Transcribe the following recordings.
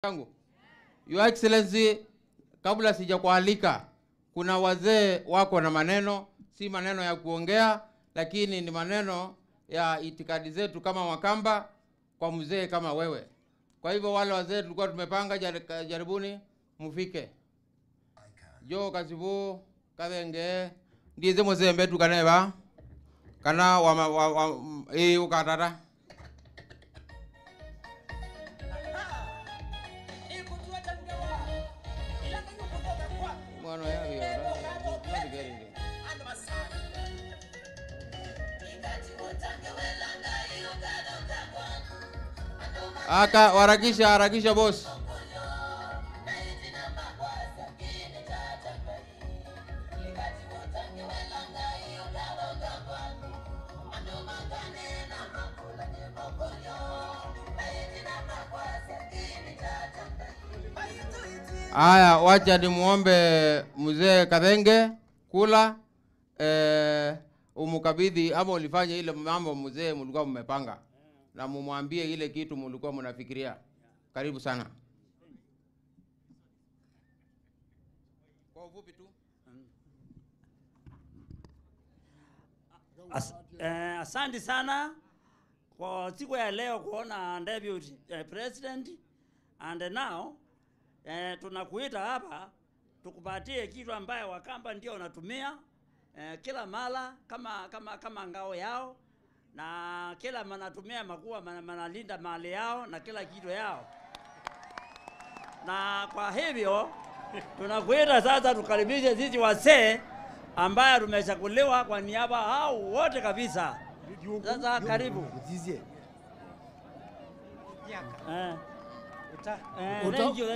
yangu. Your Excellency, kabla sijakualika, kuna wazee wako na maneno, si maneno ya kuongea, lakini ni maneno ya itikadi zetu kama Wakamba kwa mzee kama wewe. Kwa hivyo wale wazee tulikuwa tumepanga, jaribuni mufike. Jo kasibu kadenge ndize mzee mbetu kaneba kana ukatata. Aka harakisha boss. Aya, wacha nimuombe mzee Kadenge kula umukabidhi ama ulifanya ile mambo mzee mlikuwa mmepanga, na mumwambie ile kitu mlikuwa mnafikiria. Karibu sana. Kwa ufupi tu. Asante sana kwa siku ya leo kuona Deputy President, and now tunakuita hapa tukupatie kitu ambaye Wakamba ndio wanatumia kila mala kama ngao yao, na kila manatumia makuwa manalinda mali yao na kila kitu yao. Na kwa hivyo tunakuita sasa tukaribishe sisi wazee ambaye tumechaguliwa kwa niaba hao wote kabisa. Sasa karibu. Thank you.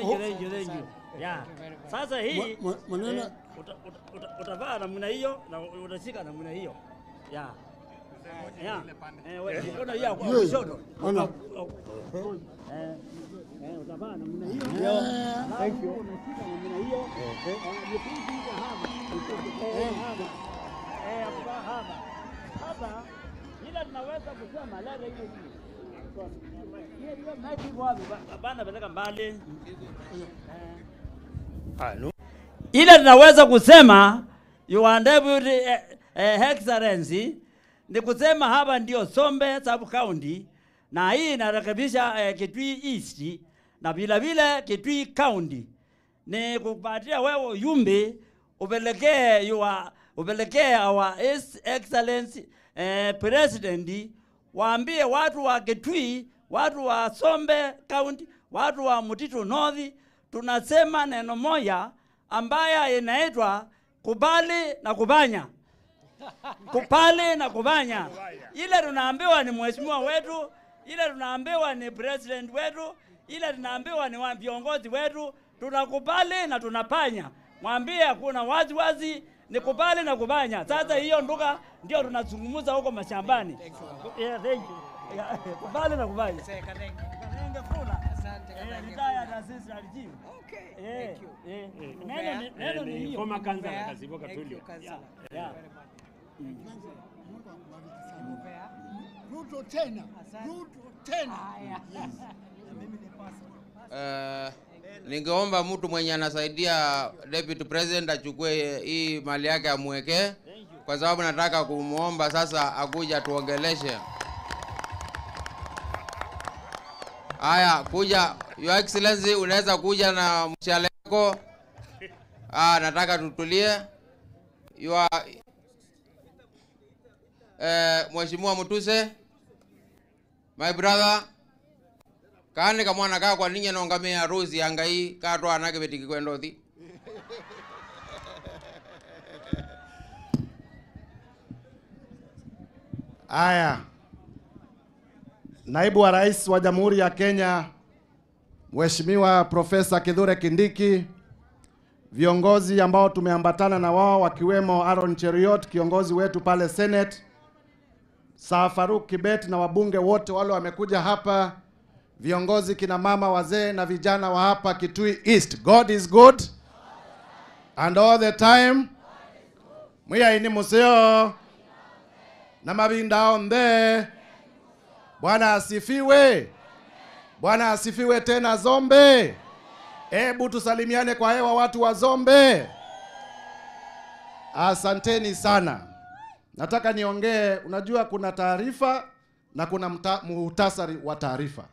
Yeah. Sasa hii utavaa namna hiyo na utashika namna hiyo. Yeah. Wewe unaona hiyo kwa kushoto. Utavaa namna hiyo. Thank you. Unashika namna hiyo. Hapa ila tunaweza kusema leo hiyo. Ila tunaweza kusema Your Deputy Excellency ni kusema hapa ndio Sombe Sub County, na hii inarekebisha Kitui East na vile vile Kitui County. Ni kupatia wewe yumbi upelekee our Excellency President, waambie watu wa Kitui, watu wa Sombe County, watu wa Mutito North, tunasema neno moja ambaye inaitwa kubali na kubanya. Kupali na kubanya. Ile tunaambiwa ni mheshimiwa wetu, ile tunaambiwa ni president wetu, ile tunaambiwa ni viongozi wetu, tunakubali na tunapanya. Mwambie kuna wazi ni kubali na kubanya. Sasa hiyo ndio tunazungumza huko mashambani. Yeah, thank you. Kubali na kubanya. Kanenge fula. Asante Kanenge. Ritaya na sisi alijibu. Okay. Thank you. Neno ni hiyo. Koma kanza na kazi boka tulio. Yeah. Ruto tena. Ningeomba mtu mwenye anasaidia Deputy President achukue hii mali yake amweke, kwa sababu nataka kumuomba sasa akuja tuongeleshe. Haya, kuja Your Excellency, unaweza kuja na mshale wako. Nataka tutulie. Mheshimiwa Mutuse, my brother, kani kamwana kaa kwa ninye nongamea harusi angai kato anake betiki kwendo thi. Aya. Naibu wa Rais wa Jamhuri ya Kenya, Mheshimiwa Profesa Kithure Kindiki, viongozi ambao tumeambatana na wao wakiwemo Aaron Cheriot, kiongozi wetu pale Senate, Sir Faruk Kibet na wabunge wote wale wamekuja hapa, viongozi kina mama, wazee na vijana wa hapa Kitui East. God is good and all the time. Mwiya ini museo na mabinda onde. Bwana asifiwe. Bwana asifiwe tena Zombe. Hebu tusalimiane kwa hewa watu wa Zombe. Asanteni sana. Nataka niongee, unajua kuna taarifa na kuna muhtasari wa taarifa.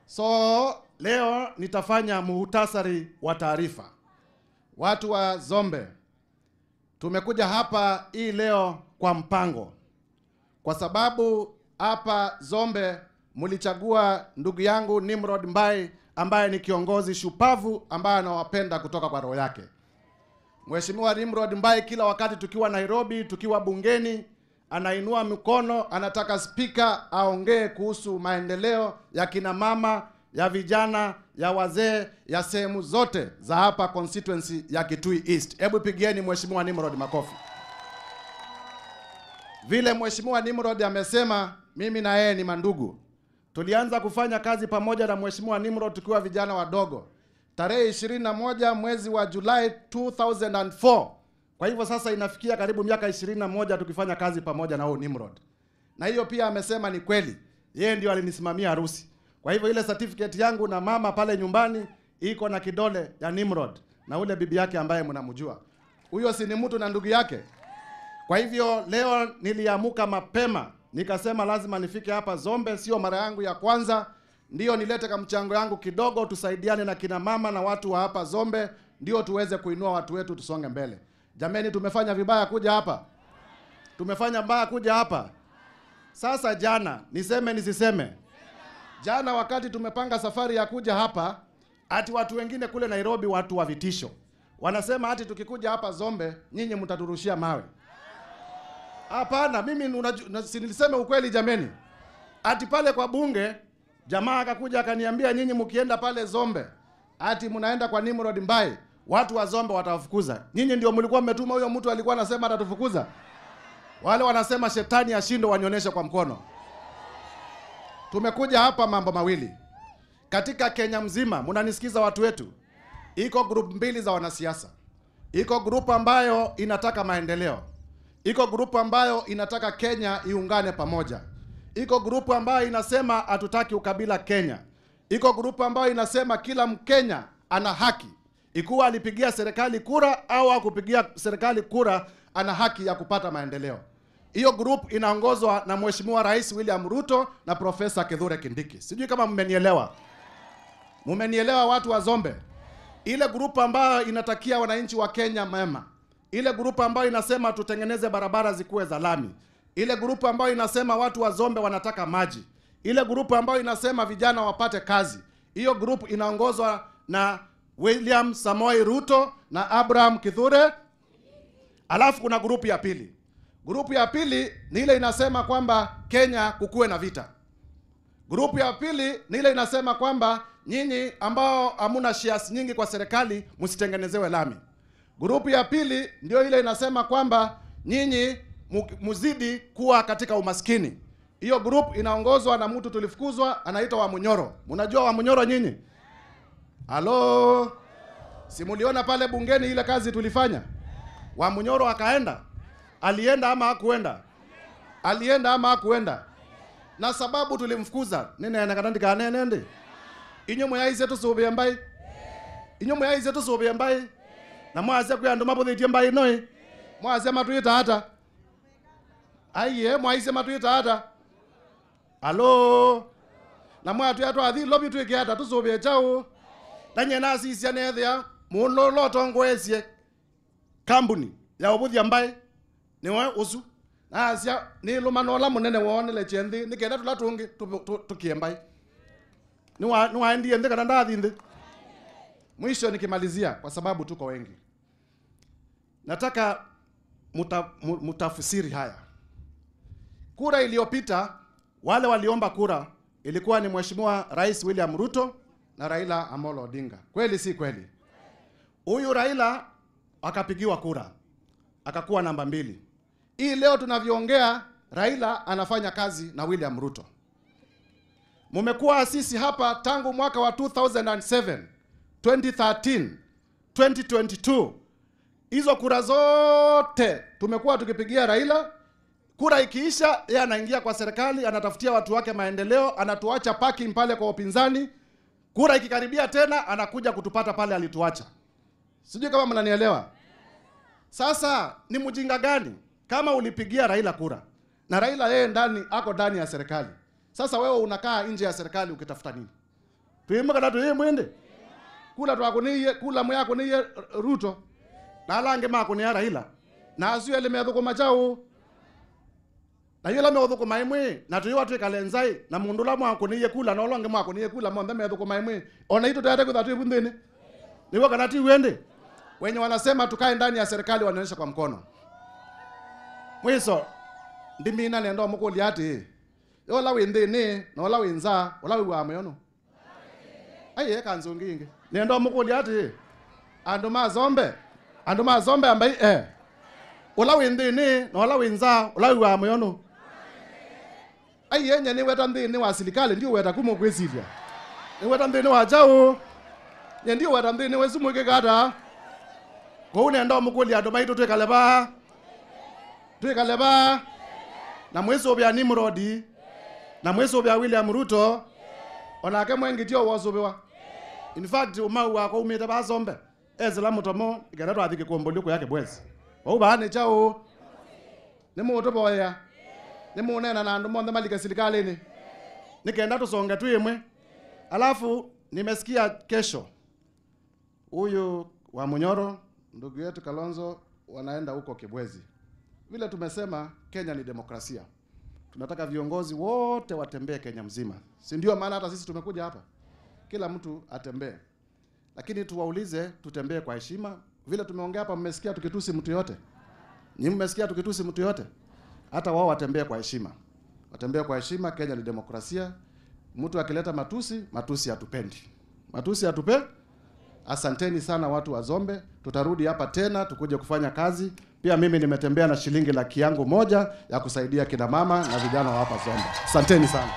So leo nitafanya muhtasari wa taarifa. Watu wa Zombe, tumekuja hapa hii leo kwa mpango. Kwa sababu hapa Zombe mulichagua ndugu yangu Nimrod Mbai ambaye ni kiongozi shupavu ambaye anawapenda kutoka kwa roho yake. Mheshimiwa Nimrod Mbai kila wakati tukiwa Nairobi, tukiwa bungeni, anainua mikono, anataka spika aongee kuhusu maendeleo ya kina mama, ya vijana, ya wazee, ya sehemu zote za hapa constituency ya Kitui East. Hebu pigieni Mheshimiwa Nimrod makofi. Vile Mheshimiwa Nimrod amesema, mimi na yeye ni mandugu. Tulianza kufanya kazi pamoja na Mheshimiwa Nimrod tukiwa vijana wadogo. Tarehe 21 mwezi wa Julai 2004. Kwa hivyo sasa inafikia karibu miaka 21 tukifanya kazi pamoja na huyu Nimrod. Na hiyo pia amesema ni kweli. Yeye ndio alinisimamia harusi. Kwa hivyo ile certificate yangu na mama pale nyumbani iko na kidole ya Nimrod na ule bibi yake ambaye mnamjua. Huyo si ni mtu na ndugu yake. Kwa hivyo leo niliamuka mapema, nikasema lazima nifike hapa Zombe, sio mara yangu ya kwanza. Ndio nilete kama mchango yangu kidogo, tusaidiane na kina mama na watu wa hapa Zombe, ndio tuweze kuinua watu wetu tusonge mbele. Jameni, tumefanya vibaya kuja hapa. Tumefanya mbaya kuja hapa. Sasa jana, niseme nisiseme. Jana wakati tumepanga safari ya kuja hapa, ati watu wengine kule Nairobi, watu wa vitisho, wanasema ati tukikuja hapa Zombe, nyinyi mtaturushia mawe. Hapana, mimi nilisema ukweli jameni. Ati pale kwa bunge, jamaa akakuja akaniambia nyinyi mkienda pale Zombe, ati mnaenda kwa Nimrod Mbai, watu wa Zombe watawafukuza. Nyinyi ndio mlikuwa mmetuma huyo mtu alikuwa anasema atatufukuza. Wale wanasema shetani ashindo wanyonyeshe kwa mkono. Tumekuja hapa mambo mawili. Katika Kenya mzima, mnanisikiza watu wetu, iko group mbili za wanasiasa. Iko group ambayo inataka maendeleo. Iko grupu ambayo inataka Kenya iungane pamoja. Iko grupu ambayo inasema hatutaki ukabila Kenya. Iko grupu ambayo inasema kila Mkenya ana haki, ikuwa alipigia serikali kura au hakupigia serikali kura, ana haki ya kupata maendeleo. Hiyo grupu inaongozwa na Mheshimiwa Rais William Ruto na Profesa Kithure Kindiki. Sijui kama mmenielewa. Mmenielewa watu wa Zombe? Ile grupu ambayo inatakia wananchi wa Kenya mema. Ile grupu ambayo inasema tutengeneze barabara zikuwe za lami. Ile grupu ambayo inasema watu wa Zombe wanataka maji. Ile grupu ambayo inasema vijana wapate kazi. Hiyo grupu inaongozwa na William Samoei Ruto na Abraham Kithure. Alafu kuna grupu ya pili. Grupu ya pili ni ile inasema kwamba Kenya kukuwe na vita. Grupu ya pili ni ile inasema kwamba nyinyi ambao hamuna shares nyingi kwa serikali msitengenezewe lami. Grupu ya pili ndio ile inasema kwamba nyinyi muzidi kuwa katika umaskini. Hiyo grupu inaongozwa na mtu tulifukuzwa anaitwa Wamunyoro. Mnajua Wamunyoro nyinyi? Halo? Simuliona pale bungeni ile kazi tulifanya? Wamunyoro akaenda? Alienda ama hakuenda? Alienda ama hakuenda? Na sababu tulimfukuza, nene anakanandika nende. Inyo mwayize tusobe mbai. Inyo mwayize tusobe mbai. Na mwaze kuyando mabodhitie mbai noi. Mwaze matuita hata. Aiye mwaise matuita hata. Halo. Na mwatu ya athi lobi tuike hata tusobe chao. Danye nasi isia nethia muno lotongo esie kambuni ya obuthia mbai niwe usu na asia ni lumanola munene wone le chendi nikenda tulatungi tukiembai ni waendie ndika na ndathi ndi. Mwisho nikimalizia kwa sababu tuko wengi, nataka mutafsiri haya. Kura iliyopita wale waliomba kura ilikuwa ni Mheshimiwa Rais William Ruto na Raila Amolo Odinga. Kweli si kweli? Huyu Raila akapigiwa kura akakuwa namba 2. Hii leo tunavyoongea Raila anafanya kazi na William Ruto. Mumekuwa sisi hapa tangu mwaka wa 2007, 2013, 2022. Hizo kura zote tumekuwa tukipigia Raila. Kura ikiisha, yeye anaingia kwa serikali, anatafutia watu wake maendeleo, anatuacha parking pale kwa upinzani. Kura ikikaribia tena, anakuja kutupata pale alituacha. Sijui kama mnanielewa. Sasa ni mjinga gani kama ulipigia Raila kura na Raila yeye ako ndani ya serikali? Sasa wewe unakaa nje ya serikali ukitafuta nini? Tuimuka na tuimwende. Kula twakuniye, kula mwako niye Ruto. Na alange mako ni Raila. Na asiyo ele methuko machao. Na yela methuko maimwe na tuyo watu kalenzai na mundula mwako niye kula na olonge mwako niye kula mwambe methuko maimwe. Ona ito tayari kwa tatu bundene. Ni wakati uende. Wenye wanasema tukae ndani ya serikali wanaonyesha kwa mkono. Mwiso ndimina nendo mukoli ati. Yola wendene na ola wenza ola wiwamoyono. Aye kanzonginge. Nendo mukoli ati. Anduma zombe ambai ola wendene na ola wenza ola wiwamoyono. Aye nyane weta ndene wa serikali ndio weta kumo kwesiria. Ni weta ndene wa jao. Ndio weta ndene wesumu kegada. Ko nendo mukoli ado maito tuikaleba na mweso bya Nimrodi na mweso bya William Ruto onake mwengitio wozubiwa. In fact umau wako umite bazombe ezela mutomo igeretwa athike kombolio yake bwezi obane chao ni muto boya ni munena na andu monde malika serikali nikenda tusonge tuimwe. Alafu nimesikia kesho huyu wa Munyoro ndugu yetu Kalonzo wanaenda huko Kibwezi. Vile tumesema Kenya ni demokrasia. Tunataka viongozi wote watembee Kenya mzima. Si ndio maana hata sisi tumekuja hapa. Kila mtu atembee. Lakini tuwaulize tutembee kwa heshima. Vile tumeongea hapa mmesikia tukitusi mtu yote. Ni mmesikia tukitusi mtu yote. Hata wao watembee kwa heshima. Watembee kwa heshima, Kenya ni demokrasia. Mtu akileta matusi hatupendi. Matusi hatupendi. Asanteni sana watu wa Zombe. Tutarudi hapa tena tukuje kufanya kazi. Pia mimi nimetembea na shilingi 100,000 ya kusaidia kina mama na vijana wa hapa Zombe. Asanteni sana.